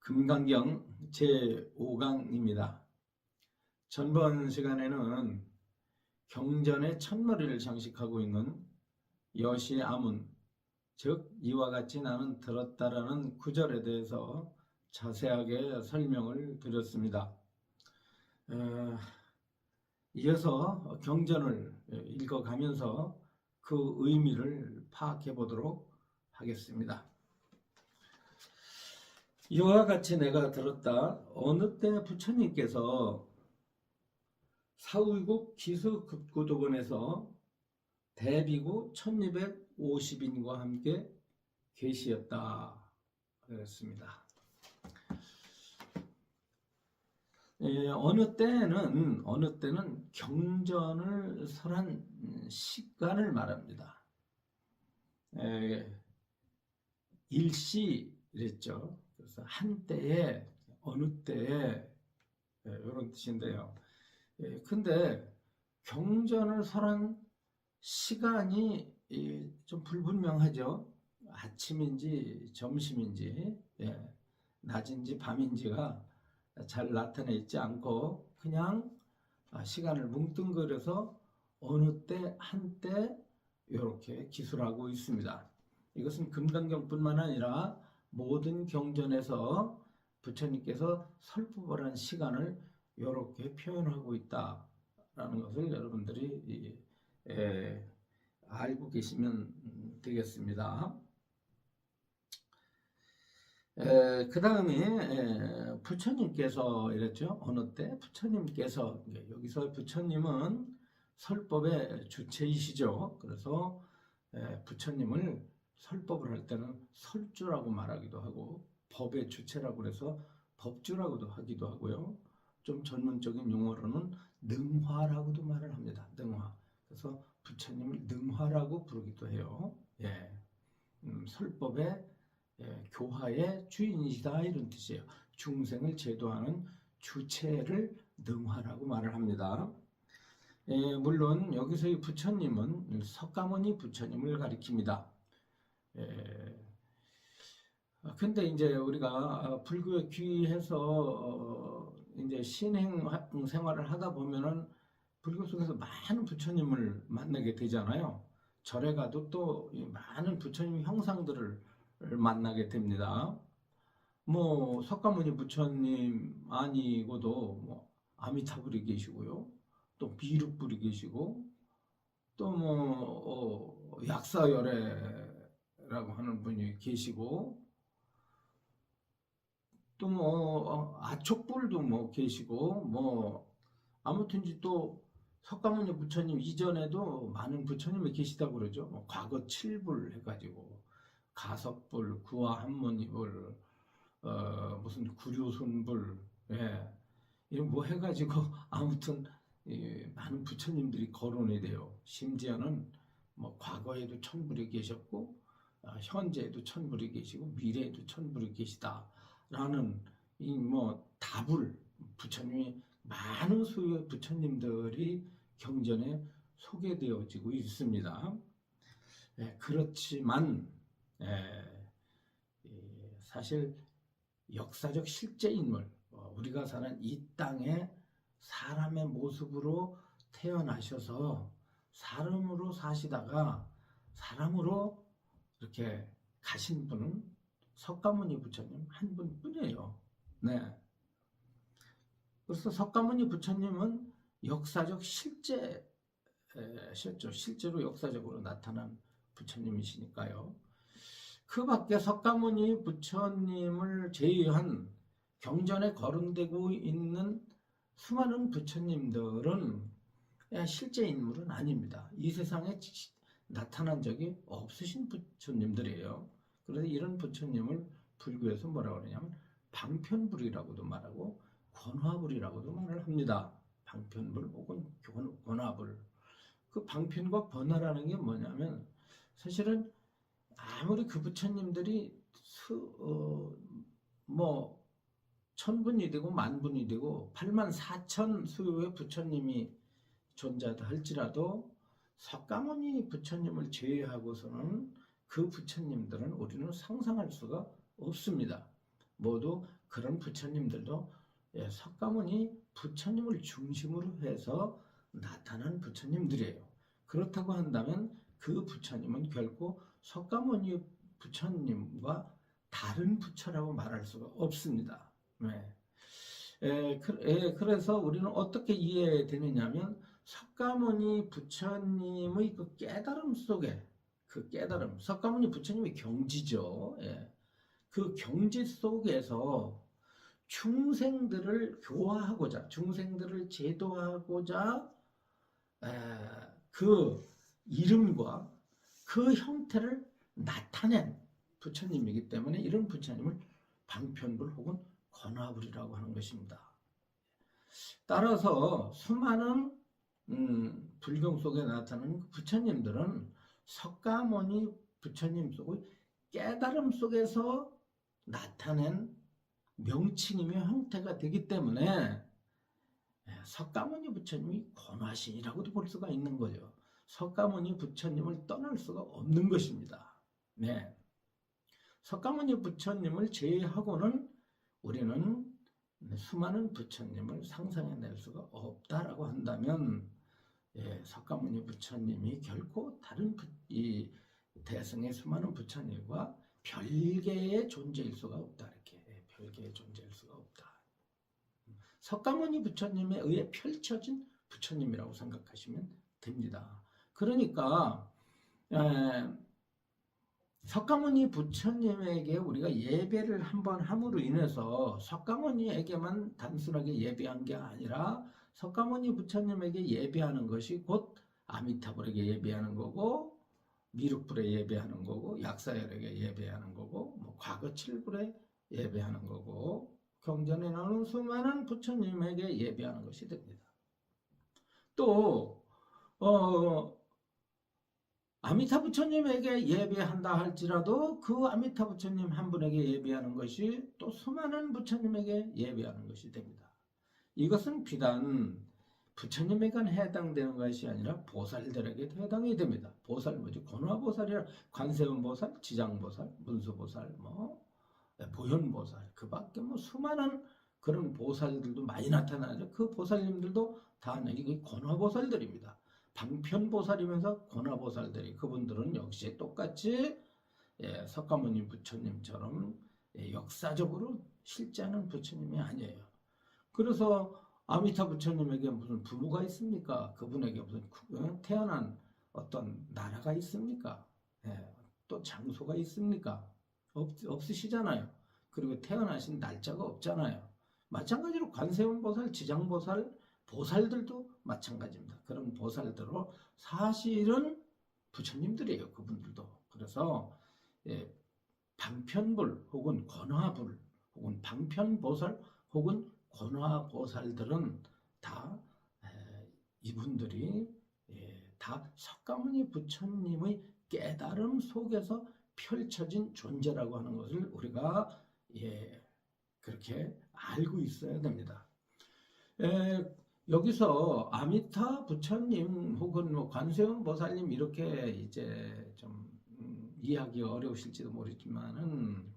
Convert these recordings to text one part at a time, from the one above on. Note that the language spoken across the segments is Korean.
금강경 제5강입니다. 전번 시간에는 경전의 첫머리를 장식하고 있는 여시 아문, 즉 이와 같이 나는 들었다라는 구절에 대해서 자세하게 설명을 드렸습니다. 이어서 경전을 읽어가면서 그 의미를 파악해 보도록 하겠습니다. 이와 같이 내가 들었다. 어느 때 부처님께서 사우이국 기수급구도원에서 대비구 1250인과 함께 계시었다 그랬습니다. 어느 때는 경전을 설한 시간을 말합니다. 일시 이랬죠. 그래서 한때에, 어느 때에, 이런 뜻인데요. 근데 경전을 설한 시간이 좀 불분명하죠. 아침인지 점심인지 낮인지 밤인지가 잘 나타나 있지 않고 그냥 시간을 뭉뚱그려서 어느 때 한때 이렇게 기술하고 있습니다. 이것은 금강경뿐만 아니라 모든 경전에서 부처님께서 설법을 한 시간을 이렇게 표현하고 있다라는 것을 여러분들이 알고 계시면 되겠습니다. 그 다음에 부처님께서 이랬죠. 어느 때 부처님께서, 여기서 부처님은 설법의 주체이시죠. 그래서 부처님을 설법을 할 때는 설주라고 말하기도 하고 법의 주체라고 해서 법주라고도 하기도 하고요. 좀 전문적인 용어로는 능화라고도 말을 합니다. 능화. 그래서 부처님을 능화라고 부르기도 해요. 설법의 교화의 주인이시다 이런 뜻이에요. 중생을 제도하는 주체를 능화라고 말을 합니다. 물론 여기서 이 부처님은 석가모니 부처님을 가리킵니다. 근데 이제 우리가 불교에 귀해서 이제 신행 생활을 하다 보면은 불교 속에서 많은 부처님을 만나게 되잖아요. 절에 가도 또 많은 부처님 형상들을 만나게 됩니다. 뭐 석가모니 부처님 아니고도 뭐 아미타불이 계시고요. 또 미륵불이 계시고 또 뭐 약사열애라고 하는 분이 계시고 또 뭐 아촉불도 뭐 계시고 뭐 아무튼지 또 석가모니 부처님 이전에도 많은 부처님이 계시다고 그러죠. 뭐 과거 7불 해가지고 가석불, 구화한문이불, 무슨 구류손불, 이런 뭐 해가지고 아무튼 많은 부처님들이 거론이 돼요. 심지어는 뭐 과거에도 천불이 계셨고 현재에도 천불이 계시고 미래에도 천불이 계시다라는 이 뭐 다불 부처님이 많은 수의 부처님들이 경전에 소개되어지고 있습니다. 그렇지만 사실 역사적 실제 인물, 우리가 사는 이 땅에 사람의 모습으로 태어나셔서 사람으로 사시다가 사람으로 이렇게 가신 분은 석가모니 부처님 한 분뿐이에요. 그래서 석가모니 부처님은 역사적 실제셨죠. 실제로 역사적으로 나타난 부처님이시니까요. 그 밖에 석가모니 부처님을 제외한 경전에 거론되고 있는 수많은 부처님들은 실제 인물은 아닙니다. 이 세상에 나타난 적이 없으신 부처님들이에요. 그래서 이런 부처님을 불교에서 뭐라고 그러냐면 방편불이라고도 말하고 권화불이라고도 말을 합니다. 방편불 혹은 권화불. 그 방편과 권화라는 게 뭐냐면 사실은 아무리 그 부처님들이 뭐 천분이 되고 만분이 되고 8만 4천 수의 부처님이 존재하다 할지라도 석가모니 부처님을 제외하고서는 그 부처님들은 우리는 상상할 수가 없습니다. 모두 그런 부처님들도 석가모니 부처님을 중심으로 해서 나타난 부처님들이에요. 그렇다고 한다면 그 부처님은 결코 석가모니 부처님과 다른 부처라고 말할 수가 없습니다. 네. 그래서 우리는 어떻게 이해되느냐면 석가모니 부처님의 그 깨달음 속에 그 깨달음, 석가모니 부처님의 경지죠. 그 경지 속에서 중생들을 교화하고자, 중생들을 제도하고자 그 이름과 그 형태를 나타낸 부처님이기 때문에 이런 부처님을 방편불 혹은 권화불이라고 하는 것입니다. 따라서 수많은 불경 속에 나타나는 부처님들은 석가모니 부처님 속의 깨달음 속에서 나타낸 명칭이며 형태가 되기 때문에 석가모니 부처님이 권화신이라고도 볼 수가 있는 거죠. 석가모니 부처님을 떠날 수가 없는 것입니다. 네. 석가모니 부처님을 제외하고는 우리는 수많은 부처님을 상상해낼 수가 없다라고 한다면 석가모니 부처님이 결코 다른 이 대승의 수많은 부처님과 별개의 존재일 수가 없다. 이렇게 별개의 존재일 수가 없다. 석가모니 부처님에 의해 펼쳐진 부처님이라고 생각하시면 됩니다. 그러니까 석가모니 부처님에게 우리가 예배를 한번 함으로 인해서 석가모니에게만 단순하게 예배한 게 아니라 석가모니 부처님에게 예배하는 것이 곧 아미타불에게 예배하는 거고 미륵불에 예배하는 거고 약사열에게 예배하는 거고 뭐 과거 칠불에 예배하는 거고 경전에 나오는 수많은 부처님에게 예배하는 것이 됩니다. 또 아미타 부처님에게 예배한다 할지라도 그 아미타 부처님 한 분에게 예배하는 것이 또 수많은 부처님에게 예배하는 것이 됩니다. 이것은 비단 부처님에게만 해당되는 것이 아니라 보살들에게도 해당이 됩니다. 보살 뭐지? 권화보살이라 관세음보살, 지장보살, 문수보살, 보현보살 그 밖에 수많은 그런 보살들도 많이 나타나죠. 그 보살님들도 다 이게 권화보살들입니다. 방편보살이면서 권화보살들이 그분들은 역시 똑같이 석가모니 부처님처럼 역사적으로 실제하는 부처님이 아니에요. 그래서 아미타 부처님에게 무슨 부모가 있습니까? 그분에게 무슨 태어난 어떤 나라가 있습니까? 또 장소가 있습니까? 없으시잖아요. 그리고 태어나신 날짜가 없잖아요. 마찬가지로 관세음보살, 지장보살, 보살들도 마찬가지입니다. 그런 보살들로 사실은 부처님들이에요. 그분들도. 그래서 방편불 혹은 권화불 혹은 방편보살 혹은 권화보살들은 다 이분들이 다 석가모니 부처님의 깨달음 속에서 펼쳐진 존재라고 하는 것을 우리가 그렇게 알고 있어야 됩니다. 여기서 아미타 부처님 혹은 관세음 보살님 이렇게 이제 좀 이해하기가 어려우실지도 모르지만은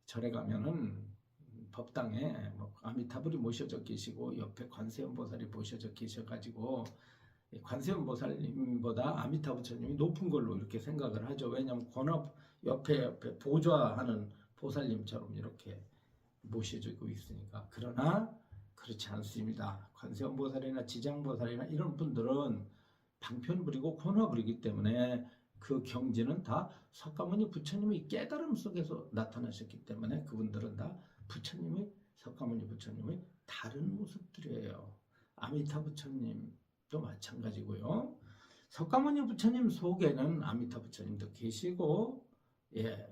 절에 가면은 법당에 아미타불이 모셔져 계시고 옆에 관세음 보살이 모셔져 계셔가지고 관세음 보살님보다 아미타 부처님이 높은 걸로 이렇게 생각을 하죠. 왜냐하면 권업 옆에 보좌하는 보살님처럼 이렇게 모셔지고 있으니까. 그러나 그렇지 않습니다. 관세음 보살이나 지장 보살이나 이런 분들은 방편불이고 권화불이기 때문에 그 경지는 다 석가모니 부처님의 깨달음 속에서 나타나셨기 때문에 그분들은 다 부처님의 석가모니 부처님의 다른 모습들이에요. 아미타 부처님도 마찬가지고요. 석가모니 부처님 속에는 아미타 부처님도 계시고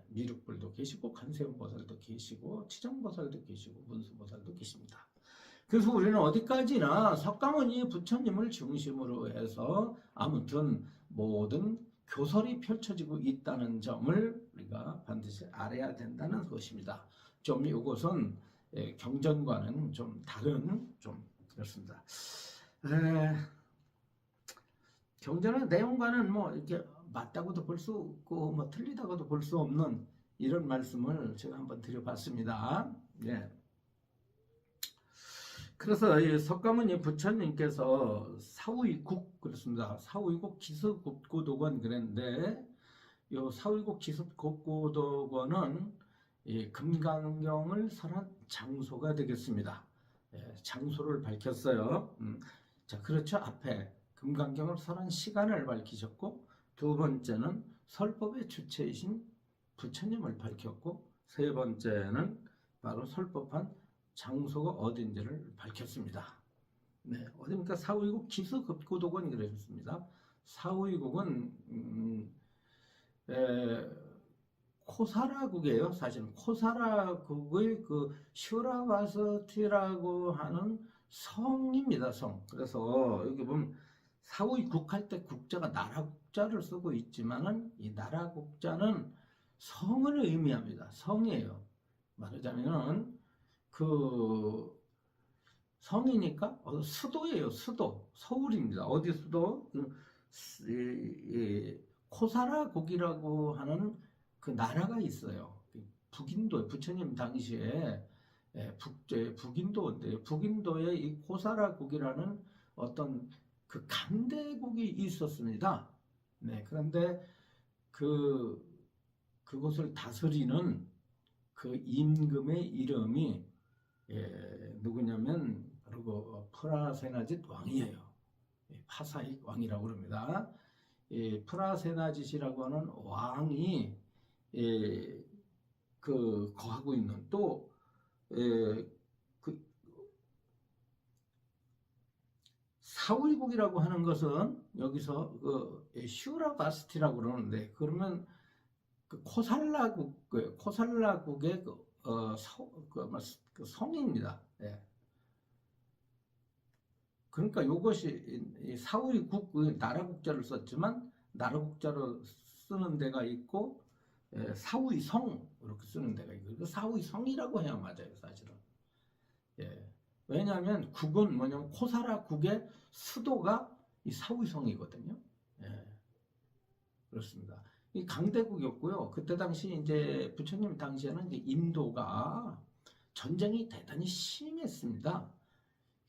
미륵불도 계시고 관세음보살도 계시고 치정보살도 계시고 문수보살도 계십니다. 그래서 우리는 어디까지나 석가모니 부처님을 중심으로 해서 아무튼 모든 교설이 펼쳐지고 있다는 점을 우리가 반드시 알아야 된다는 것입니다. 좀 이것은 경전과는 좀 다른 좀 그렇습니다. 경전의 내용과는 이렇게 맞다고도 볼 수 없고 틀리다고도 볼 수 없는 이런 말씀을 제가 한번 드려봤습니다. 네. 그래서 이 석가모니 부처님께서 사후이국 그렇습니다. 사후이국 기습국고도관 그랬는데 요 사후이국 기습국고도관은 이 금강경을 설한 장소가 되겠습니다. 예, 장소를 밝혔어요. 자, 그렇죠. 앞에 금강경을 설한 시간을 밝히셨고, 두 번째는 설법의 주체이신 부처님을 밝혔고, 세 번째는 바로 설법한 장소가 어딘지를 밝혔습니다. 네, 어디입니까? 사후이국 기수급고도관 그러셨습니다. 사후이국은 코사라국이에요. 사실은 코사라국의 그 슈라바스티라고 하는 성입니다. 성. 그래서 여기 보면 사후이국 할 때 국자가 나라국자를 쓰고 있지만은 이 나라국자는 성을 의미합니다. 성이에요. 말하자면은 그 성이니까 수도예요. 수도. 서울입니다. 어디 수도? 코사라국이라고 하는 그 나라가 있어요. 북인도 부처님 당시에 북인도인데 북인도에 이 코사라국이라는 어떤 그 강대국이 있었습니다. 네, 그런데 그곳을 다스리는 그 임금의 이름이 누구냐면 바로 프라세나짓 왕이에요. 파사익 왕이라고 그럽니다. 프라세나짓이라고 하는 왕이 그 거하고 있는 또 그 사후이국이라고 하는 것은 여기서 그 슈라바스티라고 그러는데 그러면 그 코살라국의 그 성입니다. 예. 그러니까 이것이 사후이국 나라국자를 썼지만 나라국자로 쓰는 데가 있고 사후이성 이렇게 쓰는 데가 있고 사후이성이라고 해야 맞아요 사실은. 예. 왜냐하면 국은 뭐냐면 코사라국의 수도가 이 사후이성이거든요. 예. 그렇습니다. 이 강대국이었고요. 그때 당시 이제 부처님 당시에는 이제 인도가 전쟁이 대단히 심했습니다.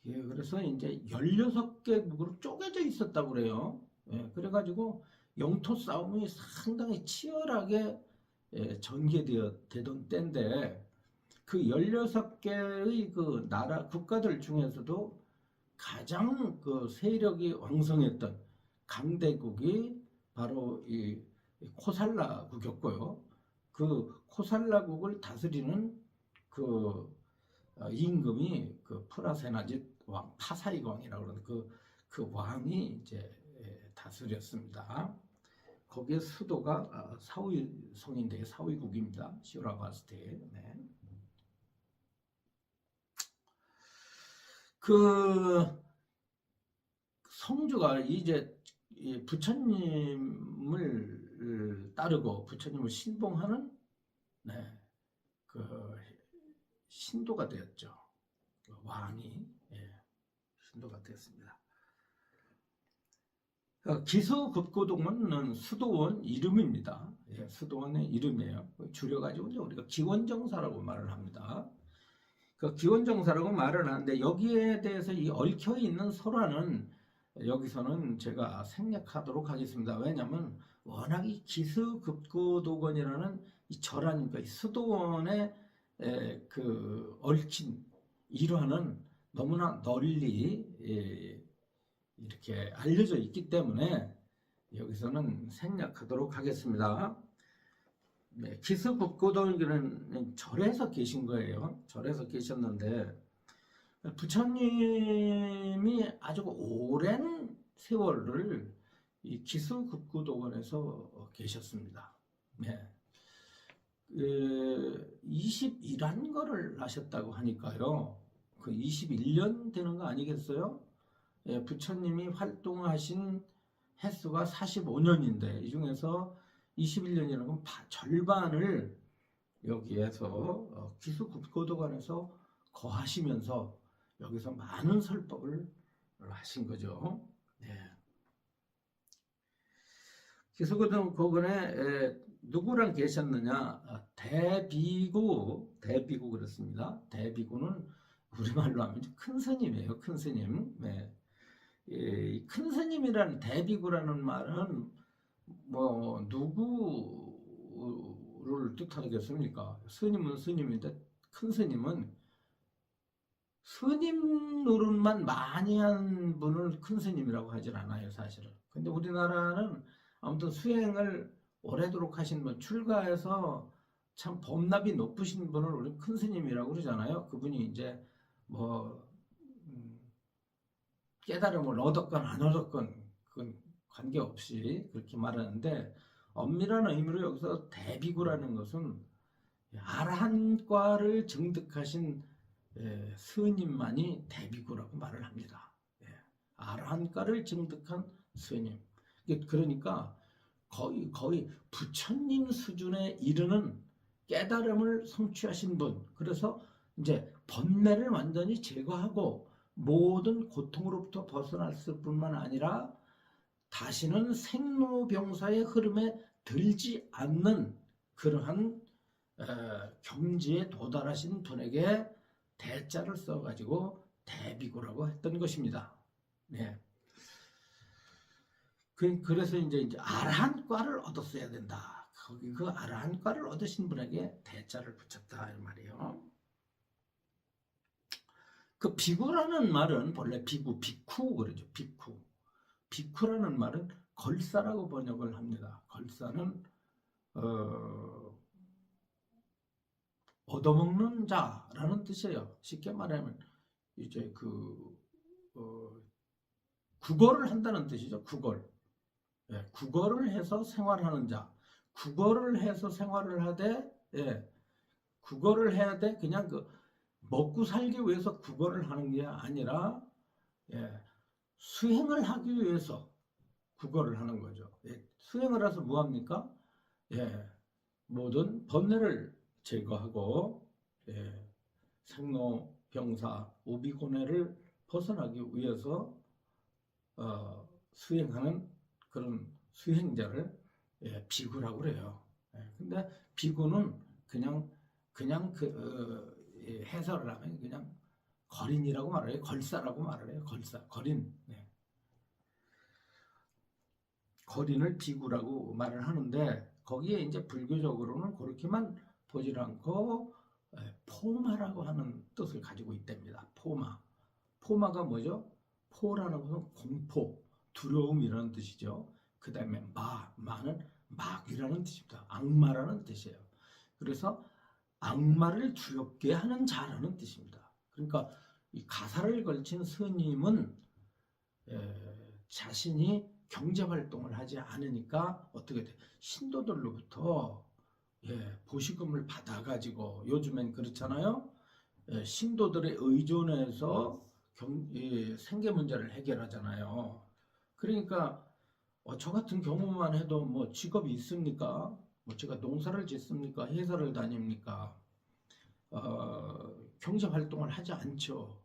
예, 그래서 이제 16개국으로 쪼개져 있었다고 그래요. 예, 그래가지고 영토 싸움이 상당히 치열하게 전개되던 때인데 그 16개의 그 나라 국가들 중에서도 가장 그 세력이 왕성했던 강대국이 바로 이 코살라국이었고요. 그 코살라국을 다스리는 그 임금이 그 프라세나짓 왕, 파사익 왕이라고 그러는 그 왕이 이제 다스렸습니다. 거기에 수도가 사후이성인데 사후이국입니다. 시오라바스테. 네. 그 성주가 이제 부처님을 따르고 부처님을 신봉하는 네, 그 신도가 되었죠. 왕이 신도가 되었습니다. 기서급고동은 수도원 이름입니다. 수도원의 이름이에요. 줄여가지고 우리가 기원정사라고 말을 합니다. 그 기원정사라고 말을 하는데 여기에 대해서 이 얽혀 있는 설화는 여기서는 제가 생략하도록 하겠습니다. 왜냐하면 워낙 이 기서급고도건이라는 이 절하니까 이 수도원의 그 얽힌 일화는 너무나 널리 이렇게 알려져 있기 때문에 여기서는 생략하도록 하겠습니다. 네, 기스국고도는 절에서 계신 거예요. 절에서 계셨는데 부처님이 아주 오랜 세월을 이 기스국고도원에서 계셨습니다. 네. 21안거를 하셨다고 하니까요. 그 21년 되는 거 아니겠어요? 부처님이 활동하신 횟수가 45년인데 이 중에서 21년이라는 건 절반을 여기에서 기수국고도관에서 거하시면서 여기서 많은 설법을 하신 거죠. 네. 기수국고도관에 누구랑 계셨느냐? 대비구 그렇습니다. 대비구는 우리말로 하면 큰 스님이에요. 큰 스님. 네. 큰 스님이라는 대비구라는 말은 뭐 누구를 뜻하겠습니까? 스님은 스님인데 큰 스님은 스님 노릇만 많이 한 분을 큰 스님이라고 하진 않아요, 사실은. 근데 우리나라는 아무튼 수행을 오래도록 하신 분, 출가해서 참 법납이 높으신 분을 우리 큰 스님이라고 그러잖아요. 그분이 이제 뭐 깨달음을 얻었건 안 얻었건 그건 관계없이 그렇게 말하는데, 엄밀한 의미로 여기서 대비구라는 것은 아라한과를 증득하신 스님만이 대비구라고 말을 합니다. 아라한과를 증득한 스님. 그러니까 거의 부처님 수준에 이르는 깨달음을 성취하신 분. 그래서 이제 번뇌를 완전히 제거하고 모든 고통으로부터 벗어났을 뿐만 아니라 다시는 생로병사의 흐름에 들지 않는 그러한 경지에 도달하신 분에게 대자를 써가지고 대비구라고 했던 것입니다. 네. 그래서 이제 아라한과를 얻었어야 된다. 거기 그 아라한과를 얻으신 분에게 대자를 붙였다 이 말이에요. 그 비구라는 말은 본래 비쿠 그러죠. 비쿠라는 말은 걸사라고 번역을 합니다. 걸사는 얻어먹는 자라는 뜻이에요. 쉽게 말하면 이제 국어를 한다는 뜻이죠. 국어를 해서 생활하는 자. 국어를 해서 생활을 하되, 국어를 해야 돼. 그냥 먹고 살기 위해서 국어를 하는 게 아니라, 수행을 하기 위해서 국어를 하는 거죠. 수행을 해서 뭐합니까? 모든 번뇌를 제거하고, 생로, 병사, 오비고뇌를 벗어나기 위해서 수행하는 그런 수행자를 비구라고 그래요. 근데 비구는 그냥 해설을 하면 그냥 거린이라고 말을 해요. 걸사라고 말을 해요. 거린. 거린을 비구라고 말을 하는데, 거기에 이제 불교적으로는 그렇게만 보질 않고 포마라고 하는 뜻을 가지고 있답니다. 포마가 뭐죠? 포라는 것은 공포, 두려움이라는 뜻이죠. 그 다음에 마는 막이라는 뜻입니다. 악마라는 뜻이에요. 그래서 악마를 두렵게 하는 자라는 뜻입니다. 그러니까 이 가사를 걸친 스님은 자신이 경제활동을 하지 않으니까 어떻게 돼? 신도들로부터 보시금을 받아가지고, 요즘엔 그렇잖아요. 신도들의 의존해서 생계 문제를 해결하잖아요. 그러니까 저 같은 경우만 해도 뭐 직업이 있습니까? 뭐 제가 농사를 짓습니까? 회사를 다닙니까? 경제 활동을 하지 않죠.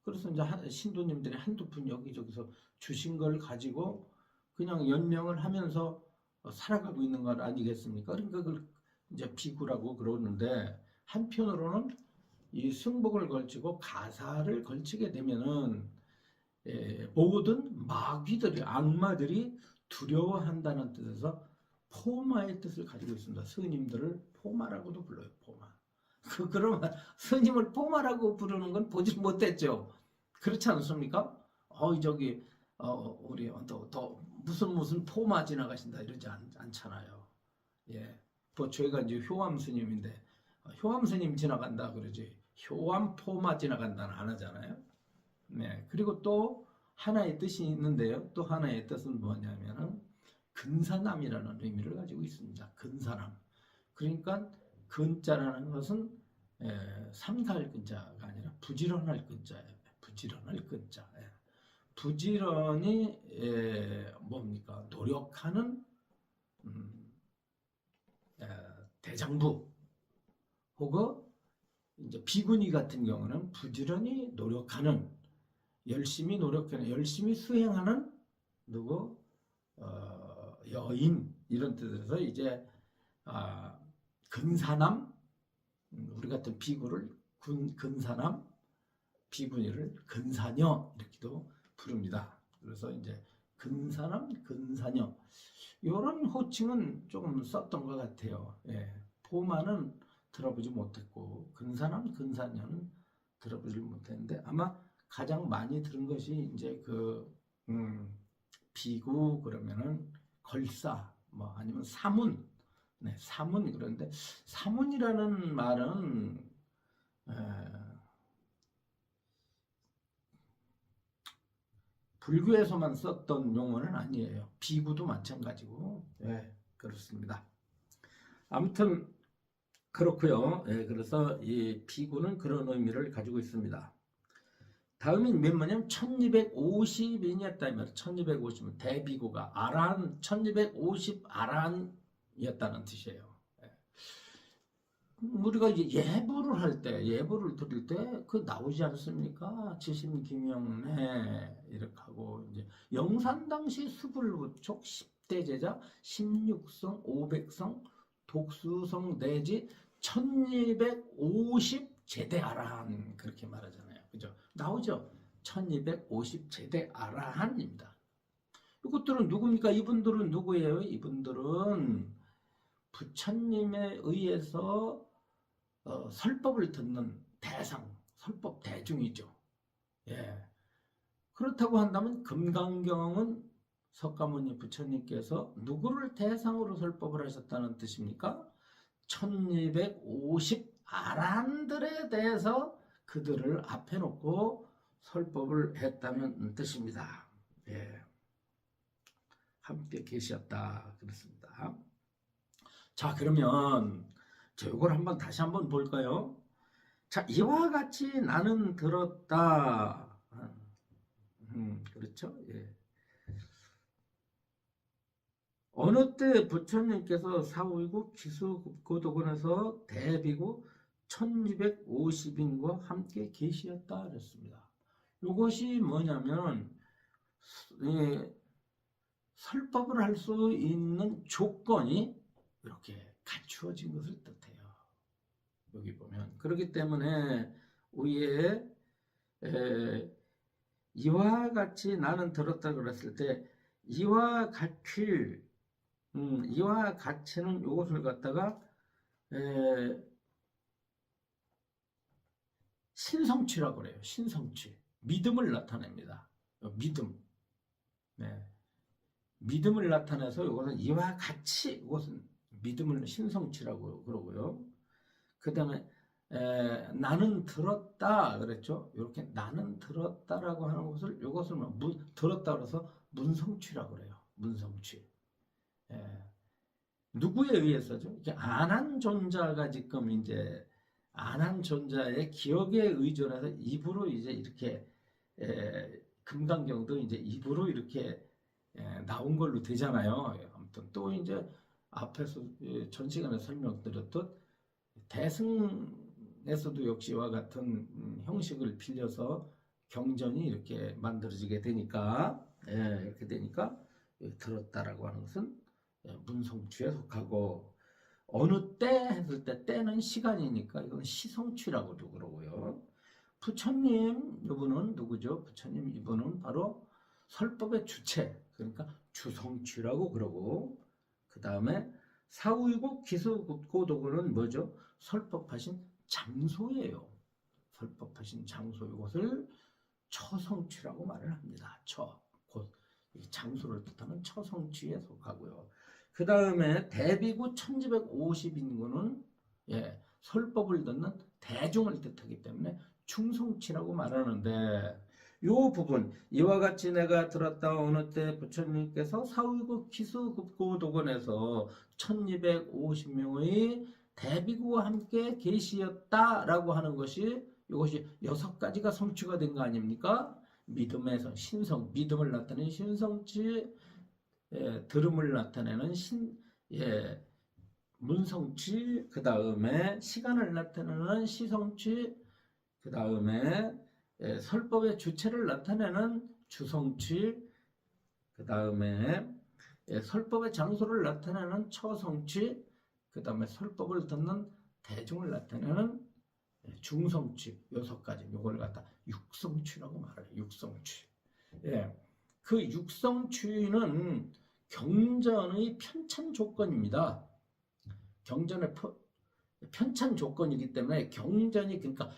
그래서 이제 신도님들이 한두 푼 여기저기서 주신 걸 가지고 그냥 연명을 하면서 살아가고 있는 것 아니겠습니까? 그러니까 그걸 이제 비구라고 그러는데, 한편으로는 이 승복을 걸치고 가사를 걸치게 되면은 모든 마귀들이, 악마들이 두려워한다는 뜻에서 포마의 뜻을 가지고 있습니다. 스님들을 포마라고도 불러요. 포마. 그러면 스님을 포마라고 부르는 건 보질 못했죠. 그렇지 않습니까? 우리 또 무슨 포마 지나가신다 이러지 않잖아요. 뭐 저희가 이제 효암 스님인데 효암 스님 지나간다 그러지 효암 포마 지나간다는 안 하잖아요. 그리고 또 하나의 뜻이 있는데요. 또 하나의 뜻은 뭐냐면은 근사남이라는 의미를 가지고 있습니다. 근사남. 그러니까 근자라는 것은 삼가할 근자가 아니라 부지런할 근자예요. 부지런할 근자. 부지런히 뭡니까? 노력하는 대장부. 혹은 이제 비구니 같은 경우는 부지런히 노력하는, 열심히 노력하는, 열심히 수행하는 여인, 이런 뜻에서 이제 아, 근사남, 우리 같은 비구를 근사남, 비구니를 근사녀 이렇게도 부릅니다. 그래서 이제 근사남, 근사녀 이런 호칭은 조금 썼던 것 같아요. 예, 포마는 들어보지 못했고 근사남, 근사녀는 들어보지 못했는데 아마 가장 많이 들은 것이 이제 비구 그러면은 걸사 뭐 아니면 사문, 네, 사문. 그런데 사문이라는 말은 에, 불교에서만 썼던 용어는 아니에요. 비구도 마찬가지고, 예, 그렇습니다. 아무튼 그렇고요. 예, 그래서 이 비구는 그런 의미를 가지고 있습니다. 다음이 뭐냐면 1250인이었다 이 말이에요. 1250은 대비구가 아란 1250 아란이었다는 뜻이에요. 예. 우리가 이제 예불을 할 때, 예불을 드릴 때, 그 나오지 않습니까? 지심기명래, 이렇게 하고, 이제, 영산당시 수불부촉 10대 제자, 16성, 500성, 독수성 내지, 1250 제대아라한, 그렇게 말하잖아요. 그죠? 나오죠? 1250 제대아라한입니다. 이것들은 누굽니까? 이분들은 누구예요? 이분들은 부처님에 의해서 설법을 듣는 대상, 설법 대중이죠. 예. 그렇다고 한다면 금강경은 석가모니 부처님께서 누구를 대상으로 설법을 하셨다는 뜻입니까? 1250 아란들에 대해서 그들을 앞에 놓고 설법을 했다는 뜻입니다. 예. 함께 계셨다. 그렇습니다. 자, 그러면 이걸 다시 한번 볼까요? 자, 이와 같이 나는 들었다. 그렇죠? 예. 어느 때 부처님께서 사후이고 기수고도군에서 대비고 1250인과 함께 계시었다 그랬습니다. 이것이 뭐냐면 설법을 할 수 있는 조건이 이렇게 갖추어진 것을 뜻해요. 여기 보면 그렇기 때문에 위에 이와 같이 나는 들었다 그랬을 때 이와 같이 이와 같이는 이것을 갖다가 신성취라고 그래요. 신성취, 믿음을 나타냅니다. 믿음, 네. 믿음을 나타내서 이것은 이와 같이 이것은 믿음을 신성취라고 그러고요. 그 다음에 나는 들었다 그랬죠. 이렇게 나는 들었다라고 하는 것을 이것을 들었다 그래서 문성취라고 그래요. 문성취. 누구에 의해서죠? 이렇게 안한 존자가 지금 이제 안한 존자의 기억에 의존해서 입으로 이제 이렇게 금강경도 이제 입으로 이렇게 나온 걸로 되잖아요. 아무튼 또 이제 앞에서 전 시간에 설명드렸듯 대승에서도 역시 이와 같은 형식을 빌려서 경전이 이렇게 만들어지게 되니까 이렇게 되니까 들었다라고 하는 것은 문성취에 속하고 어느 때 했을 때 때는 시간이니까 이건 시성취라고도 그러고요. 부처님 이분은 누구죠? 부처님 이분은 바로 설법의 주체 그러니까 주성취라고 그러고 그 다음에 사후이고 기수고도고는 뭐죠? 설법하신 장소예요. 설법하신 장소 이것을 처성취라고 말을 합니다. 곧 장소를 뜻하는 처성취에 속하고요. 그 다음에 대비구 1250인구는 설법을 듣는 대중을 뜻하기 때문에 충성취라고 말하는데 이 부분 이와 같이 내가 들었다 어느 때 부처님께서 사후이고 기수급고도건에서 1250명의 대비구와 함께 계시었다라고 하는 것이 이것이 6가지가 성취가 된 거 아닙니까? 믿음에서 신성, 믿음을 나타내는 신성취, 들음을 나타내는 문성취, 그 다음에 시간을 나타내는 시성취, 그 다음에 설법의 주체를 나타내는 주성취, 그 다음에 설법의 장소를 나타내는 처성취, 그 그 다음에 설법을 듣는 대중을 나타내는 중성취 6가지, 요걸 갖다 육성취라고 말해요. 육성취. 예. 그 육성취는 경전의 편찬 조건입니다. 경전의 편찬 조건이기 때문에 경전이, 그러니까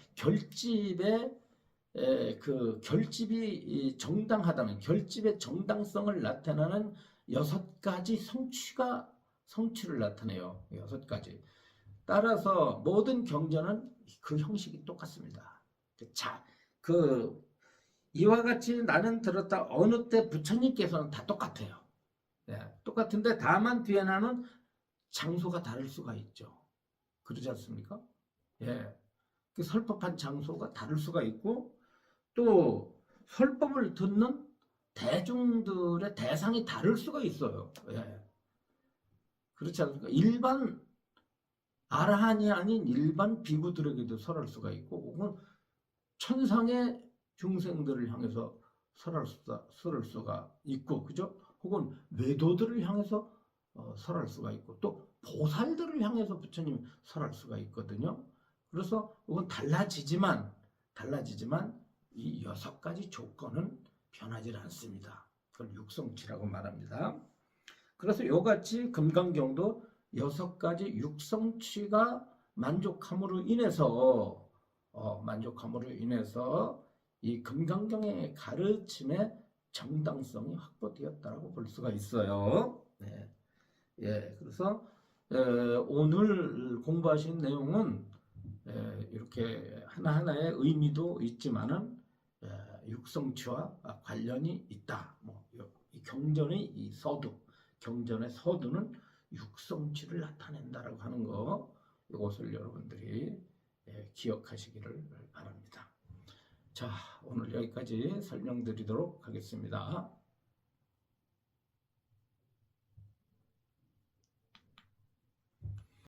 그 결집이 정당하다는, 결집의 정당성을 나타내는 6가지 성취를 나타내요. 6가지. 따라서 모든 경전은 그 형식이 똑같습니다. 자, 이와 같이 나는 들었다 어느 때 부처님께서는 다 똑같아요. 예, 똑같은데 다만 뒤에는 장소가 다를 수가 있죠. 그러지 않습니까? 예, 그 설법한 장소가 다를 수가 있고, 또 설법을 듣는 대중들의 대상이 다를 수가 있어요. 예, 그렇지 않습니까? 일반 아라한이 아닌 일반 비구들에게도 설할 수가 있고, 혹은 천상의 중생들을 향해서 설할 수가 있고, 그죠? 혹은 외도들을 향해서 설할 수가 있고, 또 보살들을 향해서 부처님 설할 수가 있거든요. 그래서 이건 달라지지만 이 6가지 조건은 변하지 않습니다. 그걸 육성치라고 말합니다. 그래서 이같이 금강경도 6가지 육성치가 만족함으로 인해서 이 금강경의 가르침의 정당성이 확보되었다고 볼 수가 있어요. 네. 예, 그래서 오늘 공부하신 내용은 이렇게 하나하나의 의미도 있지만은 육성치와 관련이 있다. 이 경전의 경전의 서두는 육성치를 나타낸다라고 하는 거, 이것을 여러분들이 기억하시기를 바랍니다. 자, 오늘 여기까지 설명드리도록 하겠습니다.